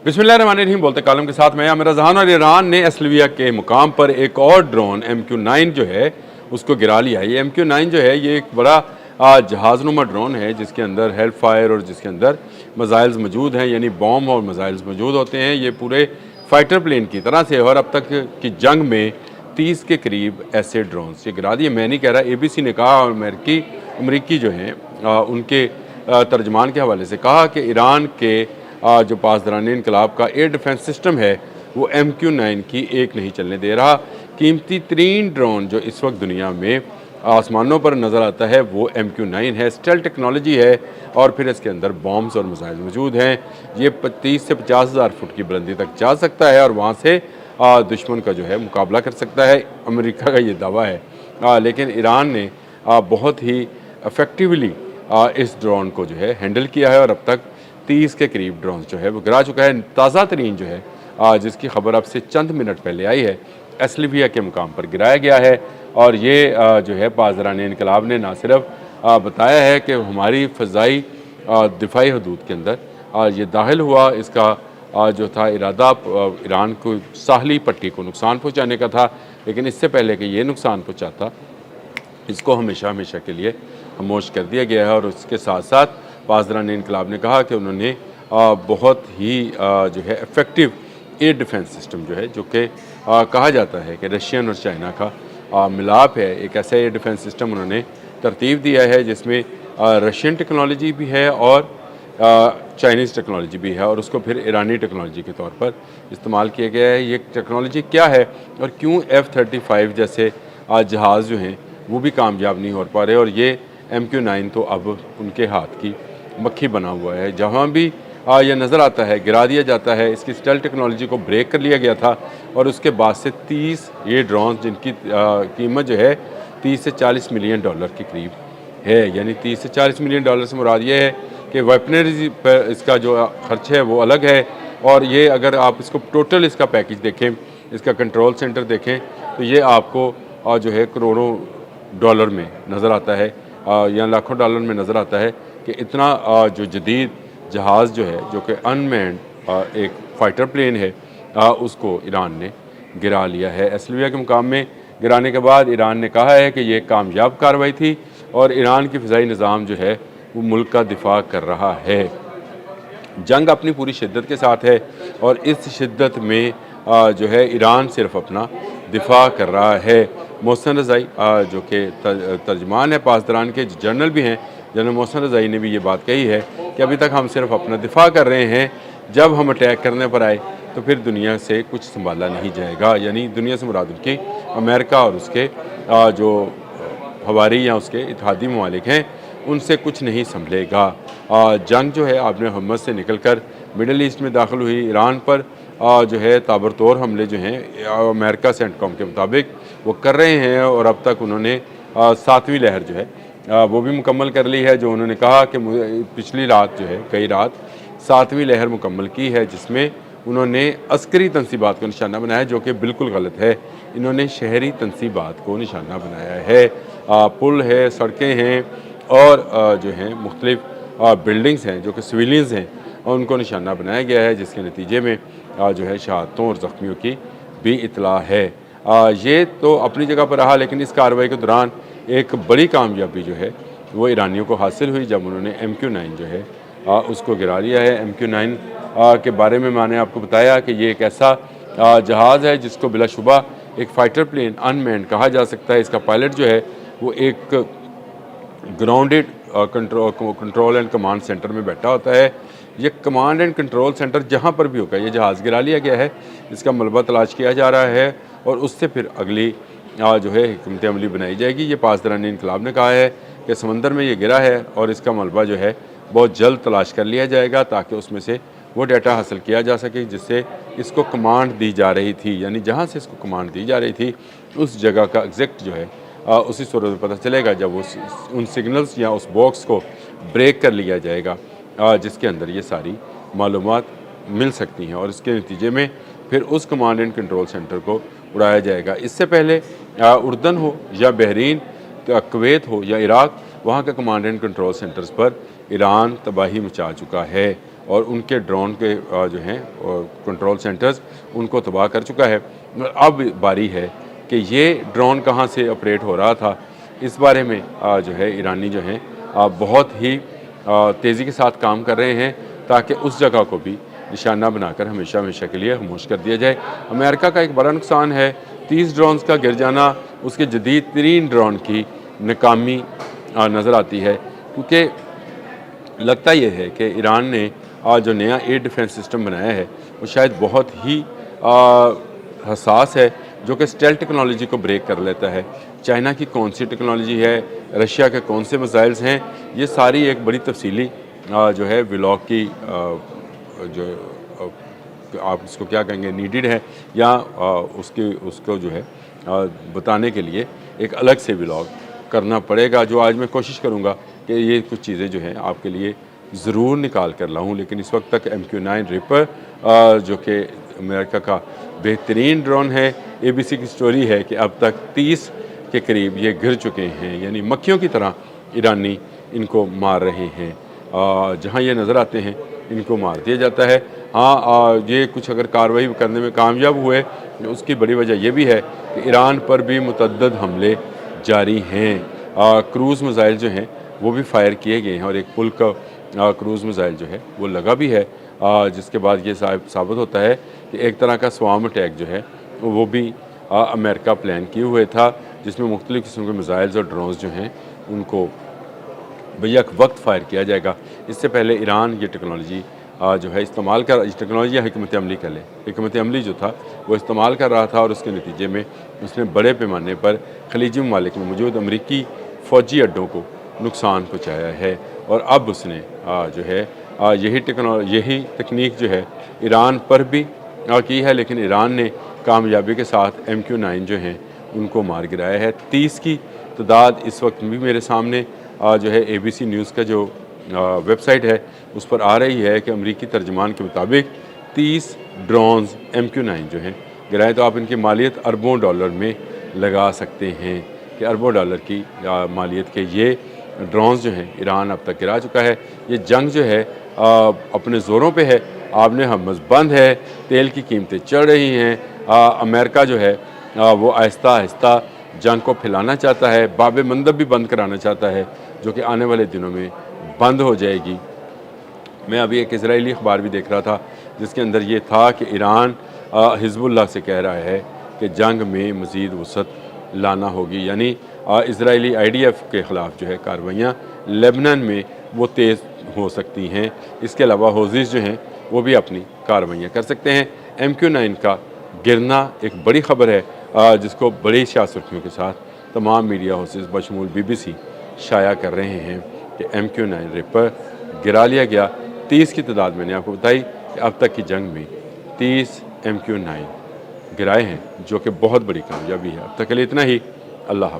बिस्मिल्लाहिर्रहमानिर्रहीम बोलते कालम के साथ मैं आमिर जहान। और ईरान ने एसलिविया के मुकाम पर एक और ड्रोन MQ-9 जो है उसको गिरा लिया है। ये MQ-9 जो है ये एक बड़ा जहाज़नुमा ड्रोन है जिसके अंदर हेल फायर और जिसके अंदर मज़ाइल्स मौजूद हैं, यानी बॉम्ब और मज़ाइल्स मौजूद होते हैं। ये पूरे फाइटर प्लेन की तरह से, और अब तक की जंग में 30 के करीब ऐसे ड्रोन्स ये गिरा दिए। मैं नहीं कह रहा, ABC ने कहा और अमरीकी जो हैं उनके तर्जमान के हवाले से कहा कि ईरान के जो पासदारानी इनकलाब का एयर डिफेंस सिस्टम है वो MQ-9 की एक नहीं चलने दे रहा। कीमती तरीन ड्रोन जो इस वक्त दुनिया में आसमानों पर नज़र आता है वो MQ-9 है। स्टेल्थ टेक्नोलॉजी है और फिर इसके अंदर बॉम्ब्स और मिसाइल मौजूद हैं। ये 30 से 50,000 फुट की बुलंदी तक जा सकता है और वहाँ से दुश्मन का जो है मुकाबला कर सकता है। अमेरिका का ये दावा है, लेकिन ईरान ने बहुत ही इफ़ेक्टिवली इस ड्रोन को जो है हैंडल किया है और अब तक 30 के करीब ड्रोन जो है वो गिरा चुका है। ताज़ा तरीन जो है जिसकी खबर अब से चंद मिनट पहले आई है, एसलिविया के मुकाम पर गिराया गया है। और ये जो है पासदारानी इनकलाब ने ना सिर्फ बताया है कि हमारी फ़ज़ाई दिफाई हदूद के अंदर ये दाखिल हुआ, इसका जो था इरादा ईरान को साहली पट्टी को नुकसान पहुँचाने का था, लेकिन इससे पहले कि ये नुकसान पहुँचाता इसको हमेशा हमेशा के लिए खामोश कर दिया गया है। और उसके साथ साथ पासदारानी इनकलाब ने कहा कि उन्होंने बहुत ही जो है इफ़ेक्टिव एयर डिफेंस सिस्टम जो है, जो कि कहा जाता है कि रशियन और चाइना का मिलाप है, एक ऐसा एयर डिफेंस सिस्टम उन्होंने तरतीब दिया है जिसमें रशियन टेक्नोलॉजी भी है और चाइनीज़ टेक्नोलॉजी भी है और उसको फिर ईरानी टेक्नोलॉजी के तौर पर इस्तेमाल किया गया है। ये टेक्नोलॉजी क्या है और क्यों F-35 जैसे जहाज़ जो हैं वो भी कामयाब नहीं हो पा रहे, और ये MQ-9 तो अब उनके हाथ की मक्खी बना हुआ है। जहाँ भी यह नज़र आता है गिरा दिया जाता है। इसकी स्टेल्थ टेक्नोलॉजी को ब्रेक कर लिया गया था और उसके बाद से 30 ये ड्रोन जिनकी कीमत जो है 30 से 40 मिलियन डॉलर के करीब है, यानी 30 से 40 मिलियन डॉलर से मुराद ये है कि वेपनरी पर इसका जो खर्च है वो अलग है। और ये अगर आप इसको टोटल इसका पैकेज देखें, इसका कंट्रोल सेंटर देखें, तो ये आपको जो है करोड़ों डॉलर में नज़र आता है या लाखों डॉलर में नज़र आता है कि इतना जो जदीद जहाज़ जो है, जो कि अनमैन्ड एक फ़ाइटर प्लेन है, उसको ईरान ने गिरा लिया है। एसलिविया के मुकाम में गिराने के बाद ईरान ने कहा है कि ये कामयाब कार्रवाई थी और ईरान की फ़िज़ाई निज़ाम जो है वो मुल्क का दिफा कर रहा है। जंग अपनी पूरी शिद्दत के साथ है और इस शिद्दत में जो है ईरान सिर्फ अपना दिफा कर रहा है। मोहसिन रज़ाई जो कि तर्जमान है पासदारान के, जनरल भी हैं, जनरल मोहसिन रज़ाई ने भी ये बात कही है कि अभी तक हम सिर्फ अपना दिफा कर रहे हैं, जब हम अटैक करने पर आए तो फिर दुनिया से कुछ संभाला नहीं जाएगा। यानी दुनिया से मुराद उनकी अमेरिका और उसके जो हवारी या उसके इत्तेहादी ममालिक हैं उनसे कुछ नहीं संभलेगा। जंग जो है आपने हम्मत से निकल कर मिडल ईस्ट में दाखिल हुई। ईरान पर जो है ताबड़तोड़ हमले जो हैं अमेरिका सेंटकॉम के मुताबिक वो कर रहे हैं और अब तक उन्होंने 7वीं लहर जो है वो भी मुकम्मल कर ली है। जो उन्होंने कहा कि पिछली रात जो है कई रात 7वीं लहर मुकम्मल की है, जिसमें उन्होंने अस्करी तनसीबात को निशाना बनाया, जो कि बिल्कुल गलत है। इन्होंने शहरी तनसीबात को निशाना बनाया है। पुल है, सड़कें हैं और जो हैं मुख्तलिफ बिल्डिंग्स हैं जो कि सिविलियंस हैं और उनको निशाना बनाया गया है, जिसके नतीजे में जो है शहादतों और ज़ख्मियों की भी इतला है। ये तो अपनी जगह पर रहा, लेकिन इस कार्रवाई के दौरान एक बड़ी कामयाबी जो है वो ईरानियों को हासिल हुई जब उन्होंने MQ-9 जो है उसको गिरा लिया है। MQ-9 के बारे में मैंने आपको बताया कि ये एक ऐसा जहाज़ है जिसको बिलाशुबा एक फ़ाइटर प्लेन अनमैन्ड कहा जा सकता है। इसका पायलट जो है वो एक grounded control and command centre में बैठा होता है। ये कमांड एंड कंट्रोल सेंटर जहाँ पर भी होगा, ये जहाज़ गिरा लिया गया है, इसका मलबा तलाश किया जा रहा है और उससे फिर अगली जो है हिकमत अमली बनाई जाएगी। ये पासदारानी इनकलाब ने कहा है कि समंदर में ये गिरा है और इसका मलबा जो है बहुत जल्द तलाश कर लिया जाएगा ताकि उसमें से वो डाटा हासिल किया जा सके जिससे इसको कमांड दी जा रही थी, यानी जहाँ से इसको कमांड दी जा रही थी उस जगह का एग्जैक्ट जो है उसी सूरत में पता चलेगा जब उन सिग्नल्स या उस बॉक्स को ब्रेक कर लिया जाएगा जिसके अंदर ये सारी मालूमात मिल सकती हैं और इसके नतीजे में फिर उस कमांड एंड कंट्रोल सेंटर को उड़ाया जाएगा। इससे पहले उर्दन हो या बहरीन, कुवैत हो या इराक, वहाँ के कमांड एंड कंट्रोल सेंटर्स पर ईरान तबाही मचा चुका है और उनके ड्रोन के जो हैं कंट्रोल सेंटर्स उनको तबाह कर चुका है। अब बारी है कि ये ड्रोन कहाँ से ऑपरेट हो रहा था, इस बारे में जो है ईरानी जो हैं बहुत ही तेज़ी के साथ काम कर रहे हैं ताकि उस जगह को भी निशाना बनाकर हमेशा हमेशा के लिए खामोश कर दिया जाए। अमेरिका का एक बड़ा नुकसान है 30 ड्रोन्स का गिर जाना, उसके जदीद तरीन ड्रोन की नाकामी नज़र आती है, क्योंकि लगता यह है कि ईरान ने जो नया एयर डिफेंस सिस्टम बनाया है वो शायद बहुत ही हसास है, जो कि स्टेल्थ टेक्नोलॉजी को ब्रेक कर लेता है। चाइना की कौन सी टेक्नोलॉजी है, रशिया के कौन से मिसाइल्स हैं, ये सारी एक बड़ी तफसीली जो है व्लॉग की जो आप इसको क्या कहेंगे नीडेड है, या उसको जो है बताने के लिए एक अलग से व्लॉग करना पड़ेगा, जो आज मैं कोशिश करूँगा कि ये कुछ चीज़ें जो हैं आपके लिए ज़रूर निकाल कर लाऊँ। लेकिन इस वक्त तक MQ-9 रिपर जो कि अमेरिका का बेहतरीन ड्रोन है, ABC की स्टोरी है कि अब तक 30 के करीब ये गिर चुके हैं, यानी मक्खियों की तरह ईरानी इनको मार रहे हैं। जहाँ ये नज़र आते हैं इनको मार दिया जाता है। हाँ, ये कुछ अगर कार्रवाई करने में कामयाब हुए, उसकी बड़ी वजह यह भी है कि ईरान पर भी मुतअद्दिद हमले जारी हैं। क्रूज़ मिसाइल जो हैं वो भी फायर किए गए हैं और एक पुल का क्रूज़ मिसाइल जो है वो लगा भी है, जिसके बाद ये साबित होता है कि एक तरह का स्वाम अटैक जो है वो भी अमेरिका प्लान किए हुए था, जिसमें मुख्तलिफ़ किस्म के मिसाइल्स और ड्रोन्स जो हैं उनको बेयक वक्त फायर किया जाएगा। इससे पहले ईरान ये टेक्नोलॉजी जो है इस्तेमाल कर, टेक्नोलॉजी या हिकमत अमली कर ले, हिकमत अमली जो था वो इस्तेमाल कर रहा था और उसके नतीजे में उसने बड़े पैमाने पर खलीजी ममालिक में मौजूद अमरीकी फ़ौजी अड्डों को नुकसान पहुँचाया है। और अब उसने जो है यही तकनीक जो है ईरान पर भी की है, लेकिन ईरान ने कामयाबी के साथ MQ-9 जो हैं उनको मार गिराया है। 30 की तादाद इस वक्त भी मेरे सामने जो है ABC न्यूज़ का जो वेबसाइट है उस पर आ रही है कि अमरीकी तर्जमान के मुताबिक 30 ड्रोन्स MQ-9 जो हैं गिराए, तो आप इनकी मालियत अरबों डॉलर में लगा सकते हैं कि अरबों डॉलर की मालियत के ये ड्रोन्स जो हैं ईरान अब तक गिरा चुका है। ये जंग जो है अपने ज़ोरों पे है, आपने हमस बंद है, तेल की कीमतें चढ़ रही हैं, अमेरिका जो है वो आहिस्ता आहिस्ता जंग को फैलाना चाहता है, बाब मंदब भी बंद कराना चाहता है, जो कि आने वाले दिनों में बंद हो जाएगी। मैं अभी एक इजरायली अखबार भी देख रहा था जिसके अंदर ये था कि ईरान हिज़्बुल्लाह से कह रहा है कि जंग में मज़ीद वसअत लाना होगी, यानी इजरायली IDF के ख़िलाफ़ जो है कार्रवाइयाँ लेबनान में वो तेज़ हो सकती हैं। इसके अलावा हौज़ीज़ जो हैं वो भी अपनी कार्रवाइयाँ कर सकते हैं। MQ-9 का गिरना एक बड़ी ख़बर है जिसको बड़ी सुर्खियों के साथ तमाम मीडिया हाउसेस बशमूल BBC शाया कर रहे हैं कि MQ-9 रिपर गिरा लिया गया। 30 की तादाद मैंने आपको बताई कि अब तक की जंग में 30 MQ-9 गिराए हैं, जो कि बहुत बड़ी कामयाबी है। अब तक के लिए इतना ही। अल्लाह हाफ़िज़।